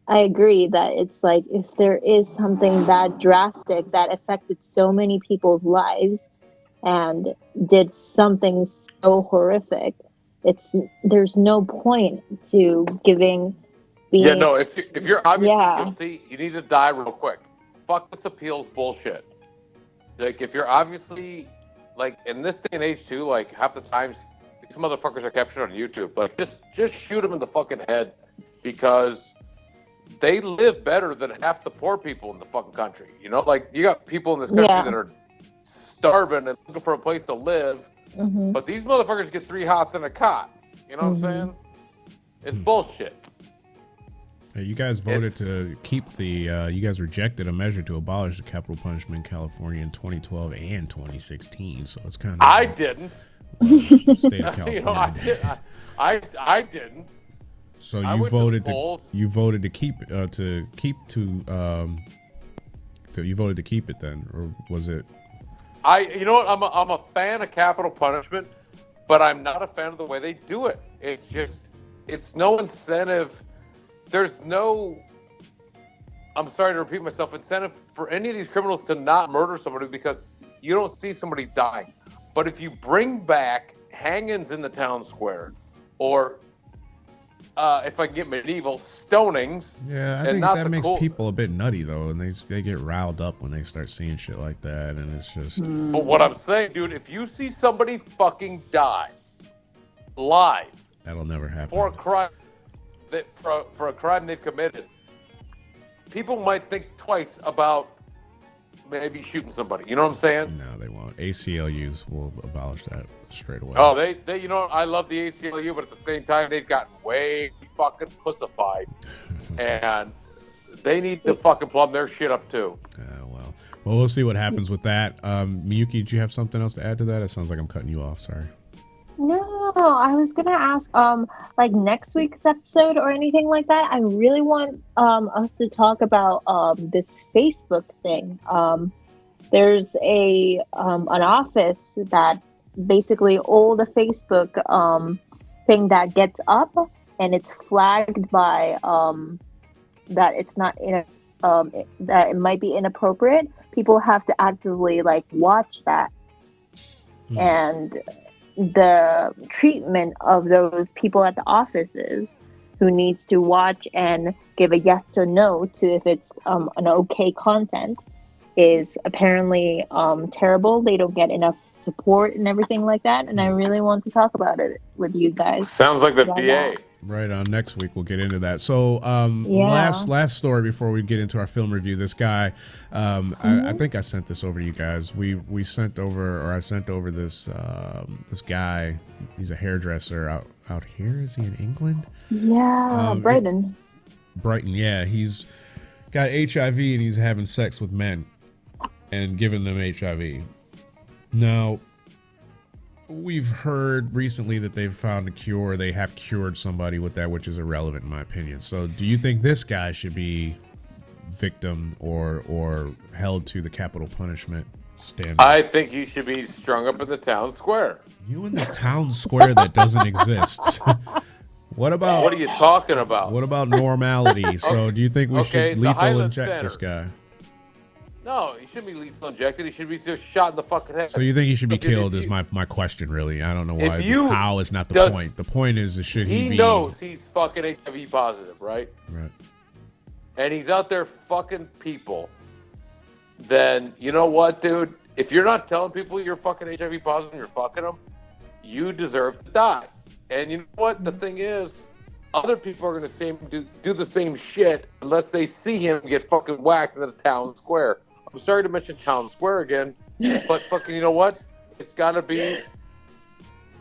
I agree that it's like if there is something that drastic that affected so many people's lives and did something so horrific, there's no point to being if you're obviously guilty, you need to die real quick. Fuck this appeals bullshit. Like, if you're obviously, like, in this day and age, too, like, half the times, these motherfuckers are captured on YouTube. Like, just shoot them in the fucking head, because they live better than half the poor people in the fucking country. You know, like, you got people in this country that are starving and looking for a place to live, but these motherfuckers get 3 hots in a cot. You know what I'm saying? It's bullshit. You guys voted to keep you guys rejected a measure to abolish the capital punishment in California in 2012 and 2016. So it's kind of. I didn't. The state of California. You know, I didn't. So you voted to keep you voted to keep it then, or was it? You know what? I'm a fan of capital punishment, but I'm not a fan of the way they do it. It's no incentive. There's no, I'm sorry to repeat myself, incentive for any of these criminals to not murder somebody, because you don't see somebody dying. But if you bring back hangings in the town square, or if I can get medieval, stonings. Yeah, I think that makes people a bit nutty, though, and they get riled up when they start seeing shit like that, and it's just. But what I'm saying, dude, if you see somebody fucking die live. That'll never happen. For a crime. For a crime they've committed, people might think twice about maybe shooting somebody. You know what I'm saying? No, they won't. ACLUs will abolish that straight away. Oh, they you know, I love the ACLU, but at the same time, they've gotten way fucking pussified, and they need to fucking plumb their shit up too. Well, we'll see what happens with that. Miyuki, did you have something else to add to that? It sounds like I'm cutting you off. Sorry. No, I was gonna ask, like next week's episode or anything like that. I really want us to talk about this Facebook thing. There's an office that basically all the Facebook thing that gets up and it's flagged by that it's not that it might be inappropriate. People have to actively like watch that and. the treatment of those people at the offices who needs to watch and give a yes or no to if it's an okay content is apparently terrible. They don't get enough support and everything like that. And I really want to talk about it with you guys. Sounds like the BA. Right on. Next week we'll get into that. So last story before we get into our film review. This guy, I think I sent this over to you guys. I sent over this this guy. He's a hairdresser out here. Is he in England? Yeah, Brighton. Brighton. Yeah, he's got HIV and he's having sex with men and giving them HIV. Now, we've heard recently that they've found a cure. They have cured somebody with that, which is irrelevant in my opinion. So do you think this guy should be victim or held to the capital punishment standard? I think he should be strung up in the town square. You in this town square that doesn't exist. What are you talking about? What about normality? So do you think we should lethal inject this guy? No, he shouldn't be lethal injected. He should be just shot in the fucking head. So you think he should be killed is my question, really. I don't know why. How is not the point. The point is, should he be... He knows he's fucking HIV positive, right? Right. And he's out there fucking people. Then, you know what, dude? If you're not telling people you're fucking HIV positive and you're fucking them, you deserve to die. And you know what? The thing is, other people are going to do the same shit unless they see him get fucking whacked in the town square. I'm sorry to mention town square again, but fucking, you know what? It's got to be...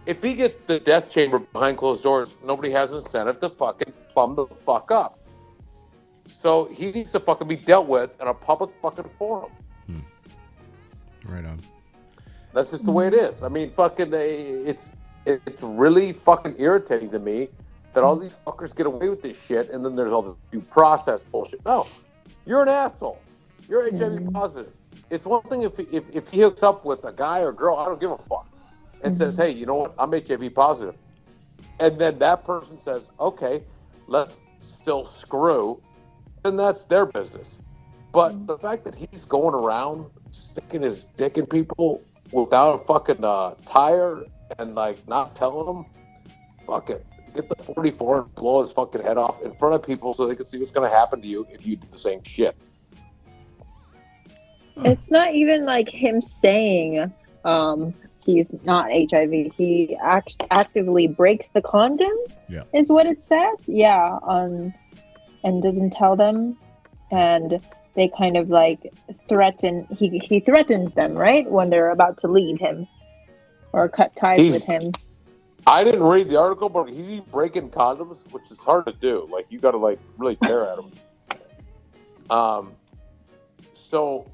If he gets the death chamber behind closed doors, nobody has incentive to fucking plumb the fuck up. So he needs to fucking be dealt with in a public fucking forum. Right on. That's just the way it is. I mean, fucking, it's really fucking irritating to me that all these fuckers get away with this shit, and then there's all this due process bullshit. No, you're an asshole. You're HIV positive. It's one thing if he hooks up with a guy or girl, I don't give a fuck, and says, hey, you know what, I'm HIV positive. And then that person says, okay, let's still screw, then that's their business. But the fact that he's going around sticking his dick in people without a fucking tire and, like, not telling them, fuck it. Get the 44 and blow his fucking head off in front of people so they can see what's going to happen to you if you do the same shit. It's not even like him saying he's not HIV. He actively breaks the condom, is what it says. Yeah, and doesn't tell them. And they kind of like threaten, he threatens them, right? When they're about to leave him or cut ties with him. I didn't read the article, but he's breaking condoms, which is hard to do. Like, you got to, like, really tear at him. So,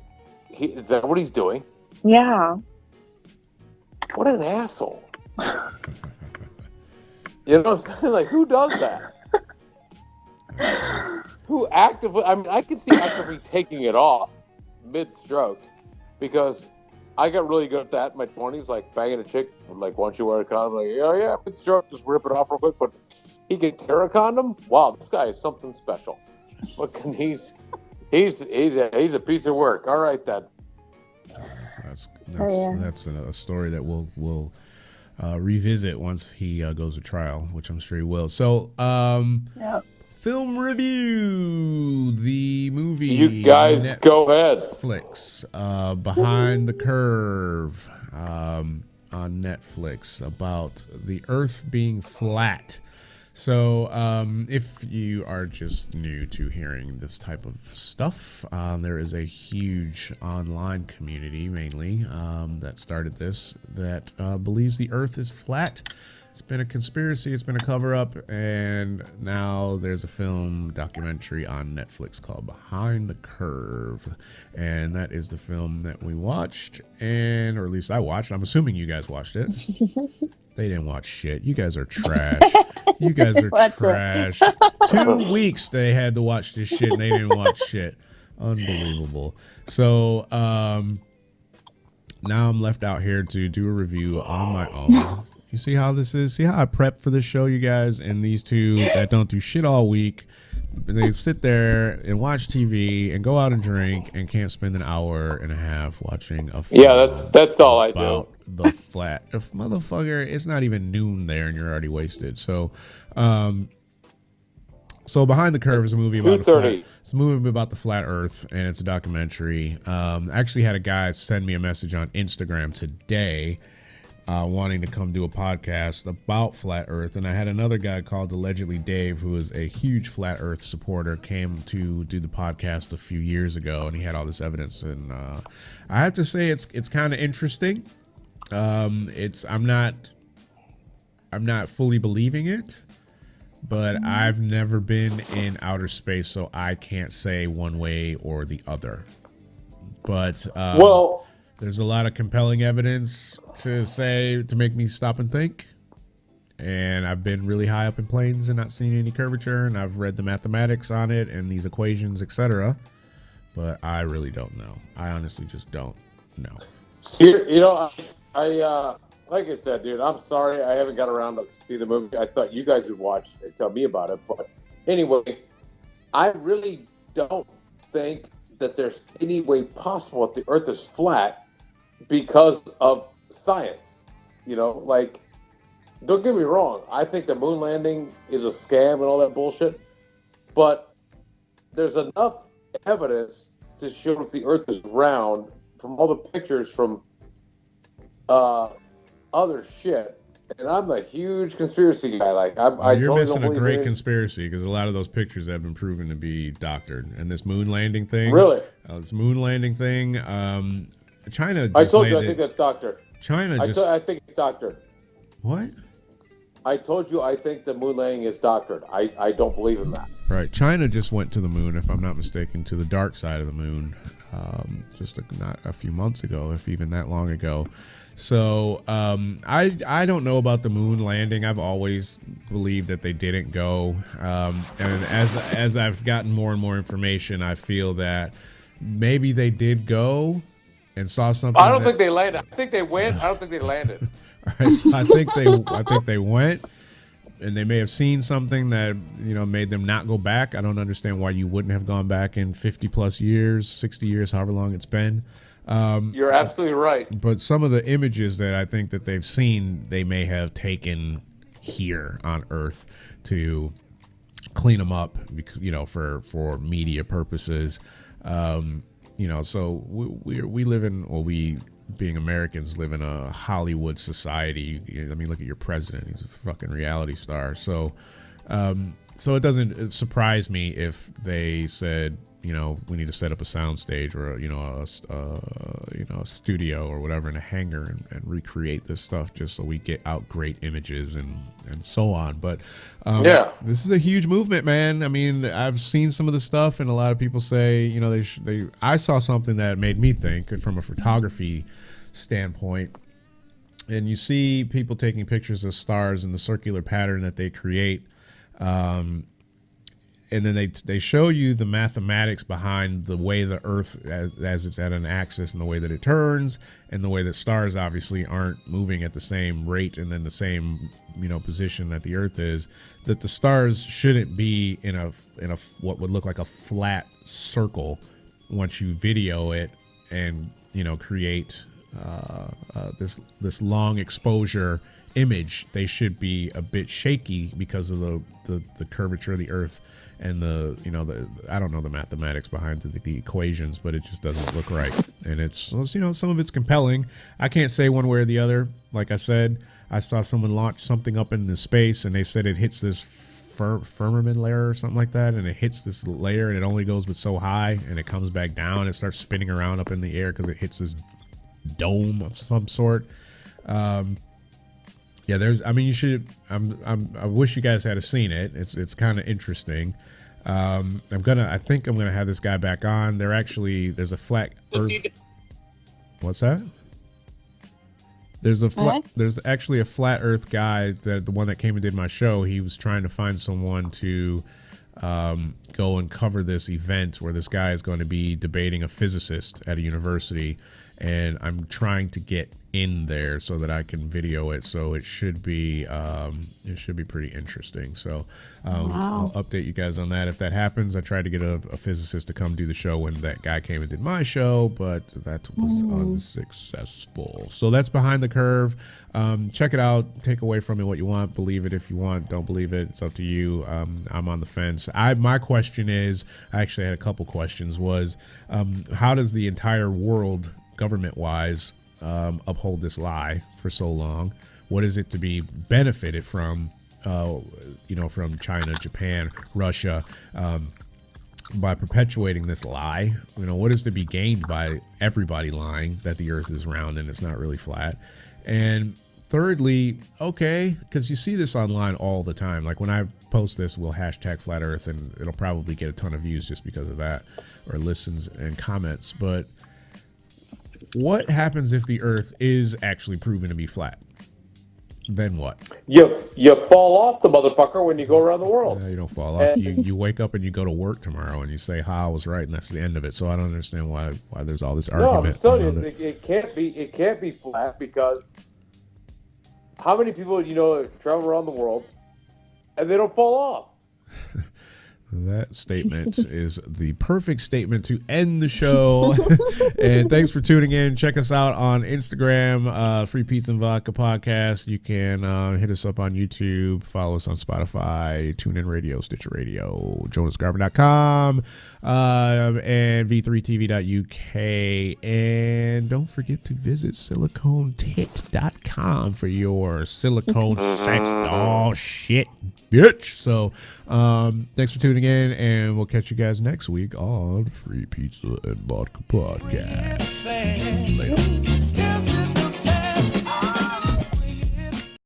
is that what he's doing? Yeah. What an asshole. You know what I'm saying? Like, who does that? Who actively... I mean, I can see actively taking it off mid-stroke because... I got really good at that in my 20s, like banging a chick, like, once you wear a condom, like, oh yeah, mid-stroke, just rip it off real quick. But he can tear a condom? Wow, this guy is something special. But he's a piece of work. All right, then. That's a story that we'll revisit once he goes to trial, which I'm sure he will. So, film review, the movie. You guys go ahead. Netflix, Behind the Curve, on Netflix, about the Earth being flat. So, if you are just new to hearing this type of stuff, there is a huge online community, mainly, that started this, that believes the Earth is flat. It's been a conspiracy, it's been a cover-up, and now there's a film documentary on Netflix called Behind the Curve, and that is the film that we watched, or at least I watched. I'm assuming you guys watched it. They didn't watch shit. You guys are trash. You guys are trash. 2 weeks they had to watch this shit, and they didn't watch shit. Unbelievable. So, now I'm left out here to do a review on my own. You see how this is? See how I prep for this show, you guys? And these two that don't do shit all week they sit there and watch TV and go out and drink and can't spend an hour and a half watching a film. Yeah, that's all I do. About the flat. If motherfucker, it's not even noon there and you're already wasted. So, so Behind the Curve is a movie about it's a movie about the flat Earth, and it's a documentary. I actually had a guy send me a message on Instagram today, wanting to come do a podcast about flat Earth, and I had another guy called Allegedly Dave, who is a huge flat Earth supporter, came to do the podcast a few years ago, and he had all this evidence, and I have to say it's kind of interesting. I'm not fully believing it, but I've never been in outer space, so I can't say one way or the other. But there's a lot of compelling evidence to make me stop and think. And I've been really high up in planes and not seen any curvature, and I've read the mathematics on it and these equations, etc. But I really don't know. I honestly just don't know. You know, I like I said, dude, I'm sorry I haven't got around to see the movie. I thought you guys would watch and tell me about it. But anyway, I really don't think that there's any way possible that the Earth is flat because of science. You know, like, don't get me wrong. I think the moon landing is a scam and all that bullshit. But there's enough evidence to show that the Earth is round from all the pictures from other shit, and I'm a huge conspiracy guy. Like, you're totally missing a great conspiracy, because a lot of those pictures have been proven to be doctored. And this moon landing thing, China just I told you, I think that's doctored. I think it's doctored. What? I told you, I think the moon landing is doctored. I don't believe in that. Right. China just went to the moon, if I'm not mistaken, to the dark side of the moon, not a few months ago, if even that long ago. So I don't know about the moon landing. I've always believed that they didn't go. And as I've gotten more and more information, I feel that maybe they did go and saw something. I don't think they landed. I think they went. I don't think they landed. All right, so I think they went, and they may have seen something that, you know, made them not go back. I don't understand why you wouldn't have gone back in 50 plus years, 60 years, however long it's been. You're absolutely right. But some of the images that I think that they've seen, they may have taken here on Earth to clean them up, you know, for media purposes. You know, so we live in, well, we being Americans live in a Hollywood society. I mean, look at your president; he's a fucking reality star. So it doesn't surprise me if they said, you know, we need to set up a soundstage or a studio or whatever in a hangar and recreate this stuff just so we get out great images and so on. But this is a huge movement, man. I mean, I've seen some of the stuff, and a lot of people say, you know, I saw something that made me think from a photography standpoint. And you see people taking pictures of stars in the circular pattern that they create. And then they show you the mathematics behind the way the Earth, as it's at an axis, and the way that it turns, and the way that stars obviously aren't moving at the same rate and then the same, you know, position that the Earth is. That the stars shouldn't be in a what would look like a flat circle once you video it and, you know, create this long exposure image. They should be a bit shaky because of the curvature of the Earth. And I don't know the mathematics behind the equations, but it just doesn't look right. And it's, you know, some of it's compelling. I can't say one way or the other. Like I said, I saw someone launch something up into space, and they said it hits this firmament layer or something like that, and it hits this layer, and it only goes but so high, and it comes back down. It starts spinning around up in the air because it hits this dome of some sort. Yeah, you should. I wish you guys had seen it. It's kind of interesting. I think I'm gonna have this guy back on. There's a flat Earth. What's that? There's actually a flat Earth guy, the one that came and did my show. He was trying to find someone to go and cover this event where this guy is going to be debating a physicist at a university. and I'm trying to get in there so that I can video it. So it should be pretty interesting. So I'll update you guys on that if that happens. I tried to get a physicist to come do the show when that guy came and did my show, but that was unsuccessful. So that's Behind the Curve. Check it out. Take away from it what you want. Believe it if you want. Don't believe it. It's up to you. I'm on the fence. My question is, I actually had a couple questions, was how does the entire world, government-wise, uphold this lie for so long? What is it to be benefited from, from China, Japan, Russia, by perpetuating this lie? What is to be gained by everybody lying that the earth is round and it's not really flat? And thirdly, okay, because you see this online all the time. Like when I post this, we'll hashtag flat earth and it'll probably get a ton of views just because of that, or listens and comments. But what happens if the earth is actually proven to be flat? Then what? You fall off the motherfucker when you go around the world. You don't fall off. You wake up and you go to work tomorrow and you say, "Ha, I was right," and that's the end of it. So I don't understand why there's all this argument. No, I'm telling you, it can't be flat, because how many people travel around the world and they don't fall off? That statement is the perfect statement to end the show. And thanks for tuning in. Check us out on Instagram, Free Pizza and Vodka Podcast. You can hit us up on YouTube. Follow us on Spotify, TuneIn Radio, Stitcher Radio, JonasGarvin.com, and v3tv.uk. And don't forget to visit siliconetit.com for your silicone sex doll shit, bitch. So thanks for tuning in, and we'll catch you guys next week on Free Pizza and Vodka Podcast. Later.